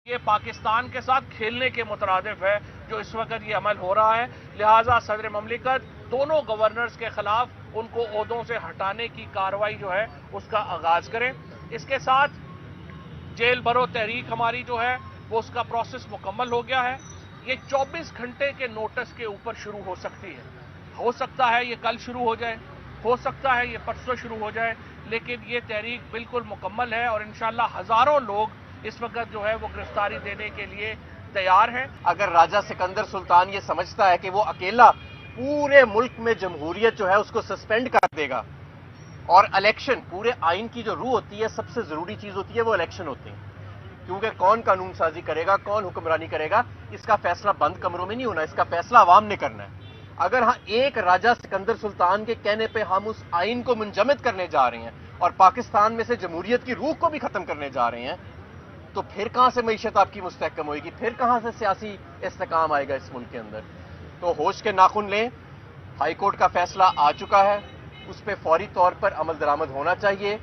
یہ پاکستان کے ساتھ کھیلنے کے مترادف ہے جو اس وقت یہ عمل ہو رہا ہے. لہٰذا صدر مملکت دونوں گورنرز کے خلاف ان کو عہدوں سے ہٹانے کی کارروائی جو ہے اس کا آغاز کریں. اس کے ساتھ جیل بھرو تحریک ہماری جو ہے وہ اس کا پروسیس مکمل ہو گیا ہے. یہ 24 گھنٹے کے نوٹس کے اوپر شروع ہو سکتی ہے. ہو سکتا ہے یہ کل شروع ہو جائے, ہو سکتا ہے یہ پرسوں شروع ہو جائے, لیکن یہ تحریک بالکل مکمل ہے اور انشاءاللہ ہزاروں لوگ اس وقت جو ہے وہ گرفتاری دینے کے لیے تیار ہیں. اگر راجہ سکندر سلطان یہ سمجھتا ہے کہ وہ اکیلا پورے ملک میں جمہوریت جو ہے اس کو سسپینڈ کر دے گا, اور الیکشن پورے آئین کی جو روح ہوتی ہے, سب سے ضروری چیز ہوتی ہے وہ الیکشن ہوتے ہیں, کیونکہ کون قانون سازی کرے گا, کون حکمرانی کرے گا, اس کا فیصلہ بند کمروں میں نہیں ہونا, اس کا فیصلہ عوام نے کرنا ہے. اگر ہاں ایک راجہ سکندر سلطان کے کہنے پہ ہم اس آئین کو منجمد کرنے جا رہے ہیں اور پاکستان میں سے جمہوریت کی روح کو بھی ختم کرنے جا رہے ہیں, تو پھر کہاں سے معیشت آپ کی مستحکم ہوئے گی, پھر کہاں سے سیاسی استحکام آئے گا اس ملک کے اندر. تو ہوش کے ناخن لیں, ہائی کورٹ کا فیصلہ آ چکا ہے, اس پہ فوری طور پر عمل درآمد ہونا چاہیے,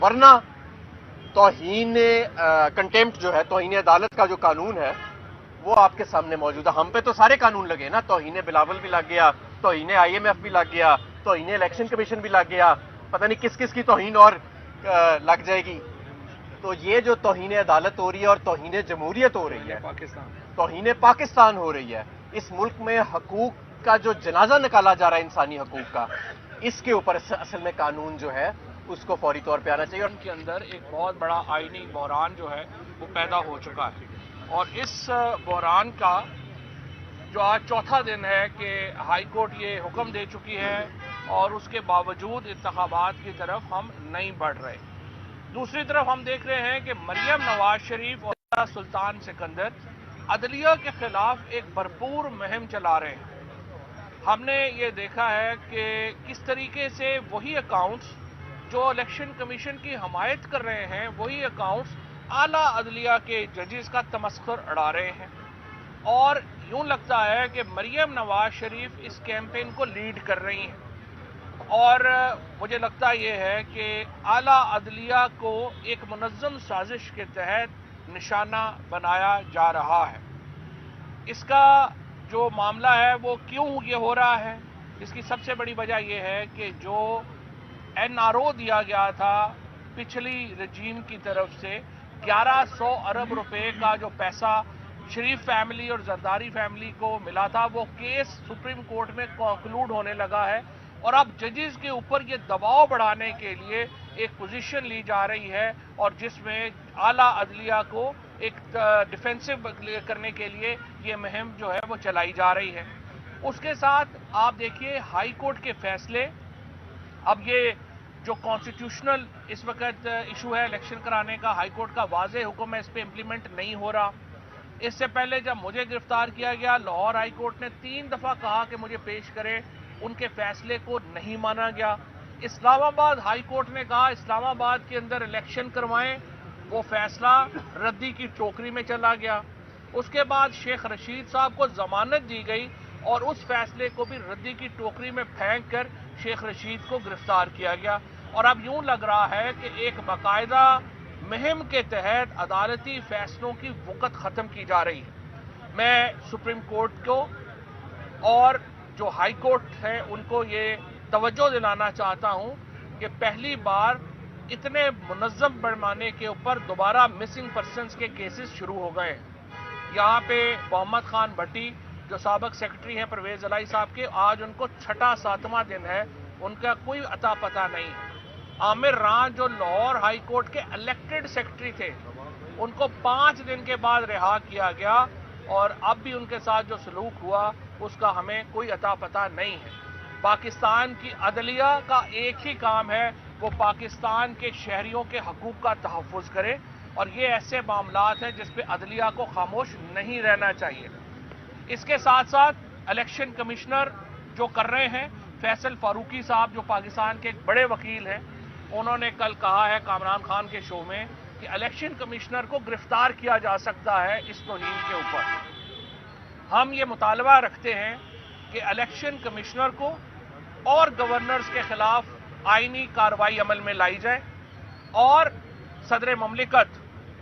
ورنہ توہین کنٹیمپٹ جو ہے, توہین عدالت کا جو قانون ہے وہ آپ کے سامنے موجود ہے. ہم پہ تو سارے قانون لگے نا, توہین بلاول بھی لگ گیا, توہین IMF بھی لگ گیا, توہین الیکشن کمیشن بھی لگ گیا, پتہ نہیں کس کس کی توہین اور لگ جائے گی. تو یہ جو توہین عدالت ہو رہی ہے اور توہین جمہوریت ہو رہی ہے, توہین پاکستان ہو رہی ہے, اس ملک میں حقوق کا جو جنازہ نکالا جا رہا ہے انسانی حقوق کا, اس کے اوپر اصل میں قانون جو ہے اس کو فوری طور پہ آنا چاہیے. ان کے اندر ایک بہت بڑا آئینی بحران جو ہے وہ پیدا ہو چکا ہے, اور اس بحران کا جو آج چوتھا دن ہے کہ ہائی کورٹ یہ حکم دے چکی ہے اور اس کے باوجود انتخابات کی طرف ہم نہیں بڑھ رہے. دوسری طرف ہم دیکھ رہے ہیں کہ مریم نواز شریف اور سلطان سکندر عدلیہ کے خلاف ایک بھرپور مہم چلا رہے ہیں. ہم نے یہ دیکھا ہے کہ کس طریقے سے وہی اکاؤنٹس جو الیکشن کمیشن کی حمایت کر رہے ہیں, وہی اکاؤنٹس اعلیٰ عدلیہ کے ججز کا تمسخر اڑا رہے ہیں, اور یوں لگتا ہے کہ مریم نواز شریف اس کیمپین کو لیڈ کر رہی ہیں. اور مجھے لگتا یہ ہے کہ اعلیٰ عدلیہ کو ایک منظم سازش کے تحت نشانہ بنایا جا رہا ہے. اس کا جو معاملہ ہے وہ کیوں یہ ہو رہا ہے, اس کی سب سے بڑی وجہ یہ ہے کہ جو NRO دیا گیا تھا پچھلی رجیم کی طرف سے 1100 ارب روپے کا جو پیسہ شریف فیملی اور زرداری فیملی کو ملا تھا, وہ کیس سپریم کورٹ میں کنکلوڈ ہونے لگا ہے, اور اب ججز کے اوپر یہ دباؤ بڑھانے کے لیے ایک پوزیشن لی جا رہی ہے, اور جس میں اعلیٰ عدلیہ کو ایک ڈیفینسو کرنے کے لیے یہ مہم جو ہے وہ چلائی جا رہی ہے. اس کے ساتھ آپ دیکھیے ہائی کورٹ کے فیصلے, اب یہ جو کانسٹیٹیوشنل اس وقت ایشو ہے الیکشن کرانے کا, ہائی کورٹ کا واضح حکم ہے, اس پہ امپلیمنٹ نہیں ہو رہا. اس سے پہلے جب مجھے گرفتار کیا گیا, لاہور ہائی کورٹ نے 3 دفعہ کہا کہ مجھے پیش کرے, ان کے فیصلے کو نہیں مانا گیا. اسلام آباد ہائی کورٹ نے کہا اسلام آباد کے اندر الیکشن کروائیں, وہ فیصلہ ردی کی ٹوکری میں چلا گیا. اس کے بعد شیخ رشید صاحب کو ضمانت دی گئی اور اس فیصلے کو بھی ردی کی ٹوکری میں پھینک کر شیخ رشید کو گرفتار کیا گیا. اور اب یوں لگ رہا ہے کہ ایک باقاعدہ مہم کے تحت عدالتی فیصلوں کی وقت ختم کی جا رہی ہے. میں سپریم کورٹ کو اور جو ہائی کورٹ ہے ان کو یہ توجہ دلانا چاہتا ہوں کہ پہلی بار اتنے منظم پیمانے کے اوپر دوبارہ مسنگ پرسنز کے کیسز شروع ہو گئے ہیں. یہاں پہ محمد خان بھٹی جو سابق سیکرٹری ہیں پرویز الہی صاحب کے, آج ان کو 6واں 7واں دن ہے, ان کا کوئی اتا پتہ نہیں ہے. عامر ران جو لاہور ہائی کورٹ کے الیکٹڈ سیکرٹری تھے, ان کو 5 دن کے بعد رہا کیا گیا, اور اب بھی ان کے ساتھ جو سلوک ہوا اس کا ہمیں کوئی اتا پتہ نہیں ہے. پاکستان کی عدلیہ کا ایک ہی کام ہے, وہ پاکستان کے شہریوں کے حقوق کا تحفظ کرے, اور یہ ایسے معاملات ہیں جس پہ عدلیہ کو خاموش نہیں رہنا چاہیے. اس کے ساتھ ساتھ الیکشن کمشنر جو کر رہے ہیں, فیصل فاروقی صاحب جو پاکستان کے ایک بڑے وکیل ہیں, انہوں نے کل کہا ہے کامران خان کے شو میں کہ الیکشن کمشنر کو گرفتار کیا جا سکتا ہے اس توہین کے اوپر. ہم یہ مطالبہ رکھتے ہیں کہ الیکشن کمشنر کو اور گورنرز کے خلاف آئینی کارروائی عمل میں لائی جائے, اور صدر مملکت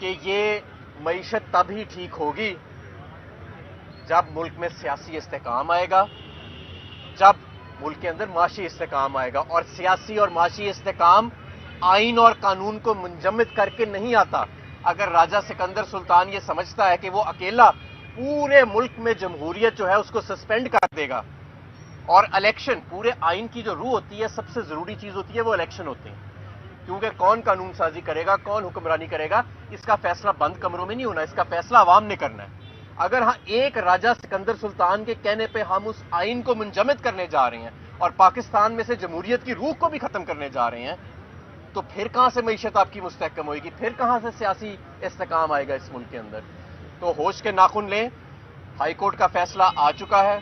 کہ یہ معیشت تب ہی ٹھیک ہوگی جب ملک میں سیاسی استحکام آئے گا، جب ملک کے اندر معاشی استحکام آئے گا. اور سیاسی اور معاشی استحکام آئین اور قانون کو منجمد کر کے نہیں آتا. اگر راجہ سکندر سلطان یہ سمجھتا ہے کہ وہ اکیلا پورے ملک میں جمہوریت جو ہے اس کو سسپینڈ کر دے گا، اور الیکشن، پورے آئین کی جو روح ہوتی ہے، سب سے ضروری چیز ہوتی ہے وہ الیکشن ہوتے ہیں. کیونکہ کون قانون سازی کرے گا، کون حکمرانی کرے گا، اس کا فیصلہ بند کمروں میں نہیں ہونا، اس کا فیصلہ عوام نے کرنا ہے. اگر ہاں ایک راجہ سکندر سلطان کے کہنے پہ ہم اس آئین کو منجمد کرنے جا رہے ہیں اور پاکستان میں سے جمہوریت کی روح کو بھی ختم کرنے جا رہے ہیں، تو پھر کہاں سے معیشت آپ کی مستحکم ہوئے گی؟ پھر کہاں سے سیاسی استحکام آئے گا اس ملک کے اندر؟ تو ہوش کے ناخن لیں. ہائی کورٹ کا فیصلہ آ چکا ہے،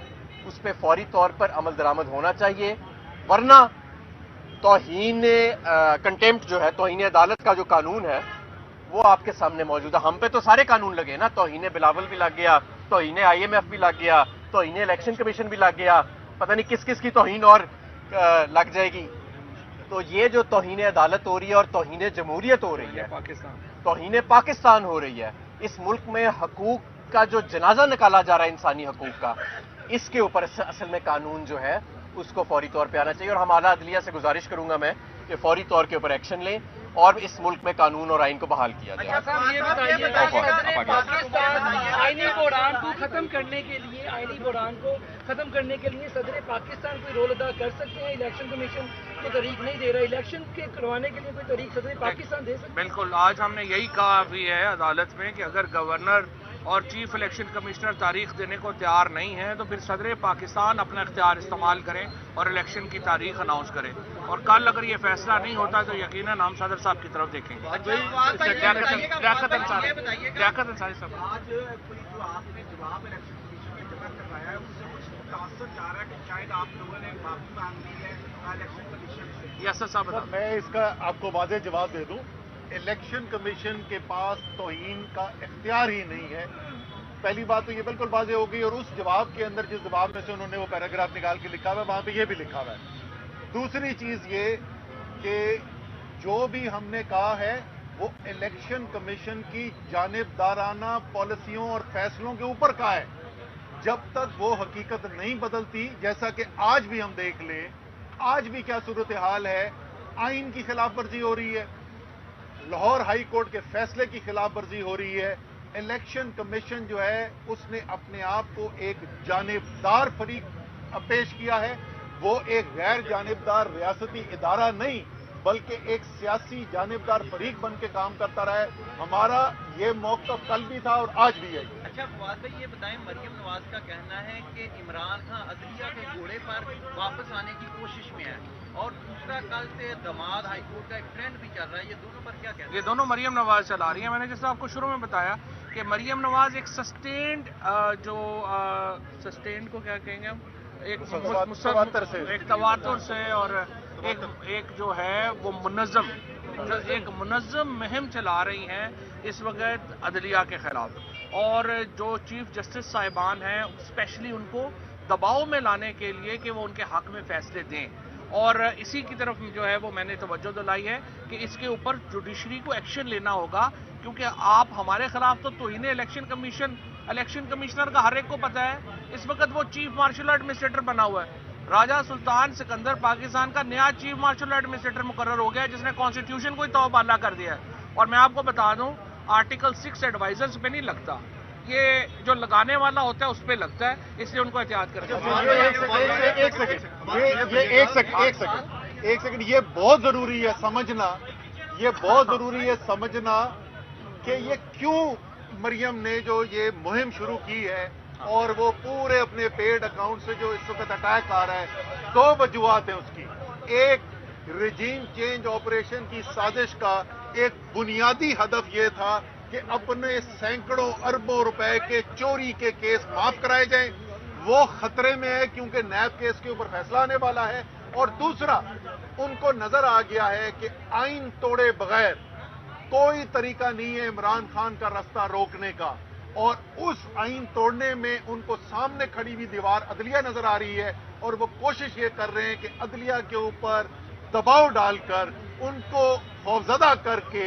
اس پہ فوری طور پر عمل درآمد ہونا چاہیے، ورنہ توہین کنٹیمپٹ جو ہے، توہین عدالت کا جو قانون ہے وہ آپ کے سامنے موجود ہے. ہم پہ تو سارے قانون لگے نا، توہین بلاول بھی لگ گیا، توہین IMF بھی لگ گیا، توہین الیکشن کمیشن بھی لگ گیا، پتہ نہیں کس کس کی توہین اور لگ جائے گی. تو یہ جو توہین عدالت ہو رہی ہے اور توہین جمہوریت ہو رہی ہے، توہین پاکستان ہو رہی ہے، اس ملک میں حقوق کا جو جنازہ نکالا جا رہا ہے انسانی حقوق کا، اس کے اوپر اصل میں قانون جو ہے اس کو فوری طور پہ آنا چاہیے. اور ہم اعلیٰ عدلیہ سے گزارش کروں گا میں کہ فوری طور کے اوپر ایکشن لیں اور اس ملک میں قانون اور آئین کو بحال کیا جائے. آئینی بحران کو ختم کرنے کے لیے صدر پاکستان کوئی رول ادا کر سکتے ہیں؟ الیکشن کمیشن کو طریق نہیں دے رہا، الیکشن کے کروانے کے لیے کوئی طریق صدر پاکستان دے سکتے ہیں؟ بالکل، آج ہم نے یہی کہا بھی ہے عدالت میں کہ اگر گورنر اور چیف الیکشن کمشنر تاریخ دینے کو تیار نہیں ہیں تو پھر صدر پاکستان اپنا اختیار استعمال کریں اور الیکشن کی تاریخ اناؤنس کریں. اور کل اگر یہ فیصلہ نہیں ہوتا تو یقیناً ہم صدر صاحب کی طرف دیکھیں گے. لیاقت انصاری صاحب، آج جو آپ نے جواب الیکشن کمیشن میں جمع کروایا ہے اس سے کچھ متاثر جا رہا ہے کہ شاید آپ لوگوں نے معافی مانگ لی ہے الیکشن کمیشن سے. یاسر صاحب بتائیں. میں اس کا آپ کو واضح جواب دے دوں. الیکشن کمیشن کے پاس توہین کا اختیار ہی نہیں ہے. پہلی بات تو یہ بالکل واضح ہو گئی، اور اس جواب کے اندر جس جواب میں سے انہوں نے وہ پیراگراف نکال کے لکھا ہوا ہے وہاں پہ یہ بھی لکھا ہوا ہے. دوسری چیز یہ کہ جو بھی ہم نے کہا ہے وہ الیکشن کمیشن کی جانبدارانہ پالیسیوں اور فیصلوں کے اوپر کہا ہے. جب تک وہ حقیقت نہیں بدلتی، جیسا کہ آج بھی ہم دیکھ لیں، آج بھی کیا صورتحال ہے، آئین کی خلاف ورزی ہو رہی ہے، لاہور ہائی کورٹ کے فیصلے کی خلاف ورزی ہو رہی ہے. الیکشن کمیشن جو ہے اس نے اپنے آپ کو ایک جانبدار فریق پیش کیا ہے. وہ ایک غیر جانبدار ریاستی ادارہ نہیں بلکہ ایک سیاسی جانبدار فریق بن کے کام کرتا رہا ہے. ہمارا یہ موقف کل بھی تھا اور آج بھی ہے. اچھا فواد بھائی، یہ بتائیں، مریم نواز کا کہنا ہے کہ عمران خان عدلیہ کے گھوڑے پر واپس آنے کی کوشش میں ہے، اور دوسرا کل سے دماد ہائی کورٹ کا ایک ٹرینڈ بھی چل رہا ہے. یہ دونوں پر کیا کہنا ہے؟ یہ دونوں مریم نواز چلا رہی ہیں. میں نے جیسے آپ کو شروع میں بتایا کہ مریم نواز ایک سسٹینڈ سسٹینڈ کو کیا کہیں گے ہم، ایک تواتر سے اور ایک جو ہے وہ منظم مہم چلا رہی ہیں اس وقت عدلیہ کے خلاف. اور جو چیف جسٹس صاحبان ہیں اسپیشلی ان کو دباؤ میں لانے کے لیے کہ وہ ان کے حق میں فیصلے دیں. اور اسی کی طرف جو ہے وہ میں نے توجہ دلائی ہے کہ اس کے اوپر جوڈیشری کو ایکشن لینا ہوگا، کیونکہ آپ ہمارے خلاف تو توہین الیکشن کمشنر کا ہر ایک کو پتا ہے. اس وقت وہ چیف مارشل ایڈمنسٹریٹر بنا ہوا ہے. راجہ سلطان سکندر پاکستان کا نیا چیف مارشل ایڈمنسٹریٹر مقرر ہو گیا ہے جس نے کانسٹیٹیوشن کو ہی توبہ بالا کر دیا ہے. اور میں آپ کو بتا دوں آرٹیکل 6 ایڈوائزرز پہ نہیں لگتا، یہ جو لگانے والا ہوتا ہے اس پہ لگتا ہے، اس لیے ان کو احتیاط کرنا چاہیے. ایک سیکنڈ یہ بہت ضروری ہے سمجھنا، کہ یہ کیوں مریم نے جو یہ مہم شروع کی ہے اور وہ پورے اپنے پیڈ اکاؤنٹ سے جو اس وقت اٹیک آ رہا ہے. 2 وجوہات ہیں اس کی. ایک، رجیم چینج آپریشن کی سازش کا ایک بنیادی ہدف یہ تھا کہ اپنے سینکڑوں اربوں روپے کے چوری کے کیس معاف کرائے جائیں. وہ خطرے میں ہے کیونکہ نیب کیس کے اوپر فیصلہ آنے والا ہے. اور دوسرا، ان کو نظر آ گیا ہے کہ آئین توڑے بغیر کوئی طریقہ نہیں ہے عمران خان کا راستہ روکنے کا، اور اس آئین توڑنے میں ان کو سامنے کھڑی ہوئی دیوار عدلیہ نظر آ رہی ہے. اور وہ کوشش یہ کر رہے ہیں کہ عدلیہ کے اوپر دباؤ ڈال کر ان کو خوفزدہ کر کے